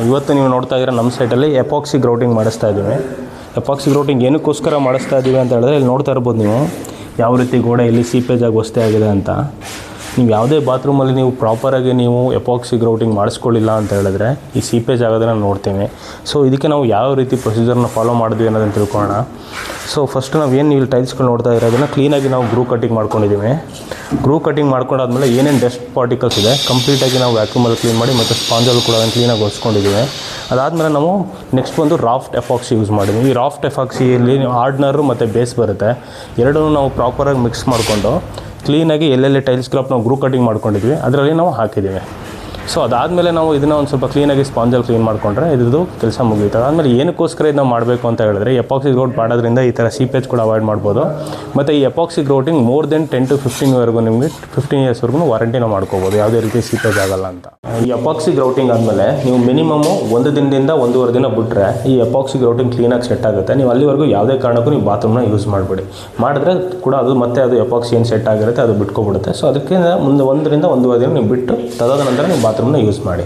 ಇವತ್ತು ನೀವು ನೋಡ್ತಾ ಇದ್ದೀರ ನಮ್ಮ ಸೈಟಲ್ಲಿ ಎಪಾಕ್ಸಿ ಗ್ರೌಟಿಂಗ್ ಮಾಡಿಸ್ತಾ ಇದ್ದೀವಿ. ಎಪಾಕ್ಸಿ ಗ್ರೌಟಿಂಗ್ ಏನಕ್ಕೋಸ್ಕರ ಮಾಡಿಸ್ತಾ ಇದ್ದೀವಿ ಅಂತ ಹೇಳಿದ್ರೆ ಇಲ್ಲಿ ನೋಡ್ತಾ ಇರ್ಬೋದು ನೀವು ಯಾವ ರೀತಿ ಗೋಡೆ ಇಲ್ಲಿ ಸೀಪೇಜಾಗಿ ವಸ್ತೆ ಆಗಿದೆ ಅಂತ. ನೀವು ಯಾವುದೇ ಬಾತ್ರೂಮಲ್ಲಿ ನೀವು ಪ್ರಾಪರಾಗಿ ನೀವು ಎಪಾಕ್ಸಿ ಗ್ರೌಟಿಂಗ್ ಮಾಡಿಸ್ಕೊಳ್ಳಿಲ್ಲ ಅಂತ ಹೇಳಿದ್ರೆ ಈ ಸೀಪೇಜ್ ಆಗೋದನ್ನು ನೋಡ್ತೀವಿ. ಸೊ ಇದಕ್ಕೆ ನಾವು ಯಾವ ರೀತಿ ಪ್ರೊಸೀಜರ್ನ ಫಾಲೋ ಮಾಡಿದ್ವಿ ಅನ್ನೋದನ್ನು ತಿಳ್ಕೊಳ್ಳೋಣ. ಸೊ ಫಸ್ಟ್ ನಾವು ಏನು ಇಲ್ಲಿ ಟೈಲ್ಸ್ಗಳು ನೋಡ್ತಾ ಇರೋದನ್ನು ಕ್ಲೀನಾಗಿ ನಾವು ಗ್ರೂ ಕಟ್ಟಿಂಗ್ ಮಾಡ್ಕೊಂಡಿದ್ದೀವಿ. ಗ್ರೂ ಕಟ್ಟಿಂಗ್ ಮಾಡ್ಕೊಂಡಾದ್ಮೇಲೆ ಏನೇನು ಡಸ್ಟ್ ಪಾರ್ಟಿಕಲ್ಸ್ ಇದೆ ಕಂಪ್ಲೀಟಾಗಿ ನಾವು ವ್ಯಾಕ್ಯೂಮಲ್ಲಿ ಕ್ಲೀನ್ ಮಾಡಿ ಮತ್ತು ಸ್ಪಾಂಜಲ್ಲಿ ಕೂಡ ಅದನ್ನು ಕ್ಲೀನಾಗಿ ಒರೆಸ್ಕೊಂಡಿದ್ದೀವಿ. ಅದಾದಮೇಲೆ ನಾವು ನೆಕ್ಸ್ಟ್ ಒಂದು ರಾಫ್ಟ್ ಎಪಾಕ್ಸಿ ಯೂಸ್ ಮಾಡಿದ್ವಿ. ಈ ರಾಫ್ಟ್ ಎಪಾಕ್ಸಿಯಲ್ಲಿ ಹಾರ್ಡ್ನರು ಮತ್ತು ಬೇಸ್ ಬರುತ್ತೆ, ಎರಡನ್ನೂ ನಾವು ಪ್ರಾಪರಾಗಿ ಮಿಕ್ಸ್ ಮಾಡಿಕೊಂಡು ಕ್ಲೀನಾಗಿ ಎಲ್ಲೆಲ್ಲಿ ಟೈಲ್ಸ್ ಕ್ರಾಪ್ ನಾವು ಗ್ರೂ ಕಟ್ಟಿಂಗ್ ಮಾಡ್ಕೊಂಡಿದ್ವಿ ಅದರಲ್ಲಿ ನಾವು ಹಾಕಿದ್ದೀವಿ. ಸೊ ಅದಾದಮೇಲೆ ನಾವು ಇದನ್ನು ಒಂದು ಸ್ವಲ್ಪ ಕ್ಲೀನಾಗಿ ಸ್ಪಾಂಜಲ್ಲಿ ಕ್ಲೀನ್ ಮಾಡಿಕೊಂಡ್ರೆ ಇದ್ರದ್ದು ಕೆಲಸ ಮುಗಿಯುತ್ತೆ. ಅದಾದಮೇಲೆ ಏನಕ್ಕೋಸ್ಕರ ಇದು ನಾವು ಮಾಡಬೇಕು ಅಂತ ಹೇಳಿದ್ರೆ ಎಪಾಕ್ಸಿ ಗ್ರೌಟ್ ಮಾಡೋದ್ರಿಂದ ಈ ಥರ ಸೀಪೇಜ್ ಕೂಡ ಅವಾಯ್ಡ್ ಮಾಡ್ಬೋದು. ಮತ್ತು ಈ epoxy grouting more than 10 to 15 ನಿಮಗೆ 15 ಇಯರ್ಸ್ವರೆಗೂ ವಾರಂಟಿನ ಮಾಡ್ಕೋಬೋದು, ಯಾವುದೇ ರೀತಿ ಸೀಪೇಜ್ ಆಗಲ್ಲ ಅಂತ. ಈ ಎಪಾಕ್ಸಿ ಗ್ರೌಟಿಂಗ್ ಆದಮೇಲೆ ನೀವು ಮಿನಿಮಮ್ಮು 1 ದಿನದಿಂದ 1.5 ದಿನ ಬಿಟ್ಟರೆ ಈ ಎಪಾಕ್ಸಿ ಗ್ರೌಟಿಂಗ್ ಕ್ಲೀನಾಗಿ ಸೆಟ್ ಆಗುತ್ತೆ. ನೀವು ಅಲ್ಲಿವರೆಗೂ ಯಾವುದೇ ಕಾರಣಕ್ಕೂ ನೀವು ಬಾತ್ರೂಮ್ನ ಯೂಸ್ ಮಾಡಿಬಿಡಿ. ಮಾಡಿದ್ರೆ ಕೂಡ ಅದು ಮತ್ತೆ ಅದು ಎಪಾಕ್ಸಿ ಏನು ಸೆಟ್ ಆಗಿರುತ್ತೆ ಅದು ಬಿಟ್ಕೊಬಿಡುತ್ತೆ. ಸೊ ಅದಕ್ಕೆ ಮುಂದೆ 1 ರಿಂದ 1.5 ದಿನ ನೀವು ಬಿಟ್ಟು ತದಾದ ನಂತರ ನೀವು ಬಾತ್ರೂಮ್ನ ಯೂಸ್ ಮಾಡಿ.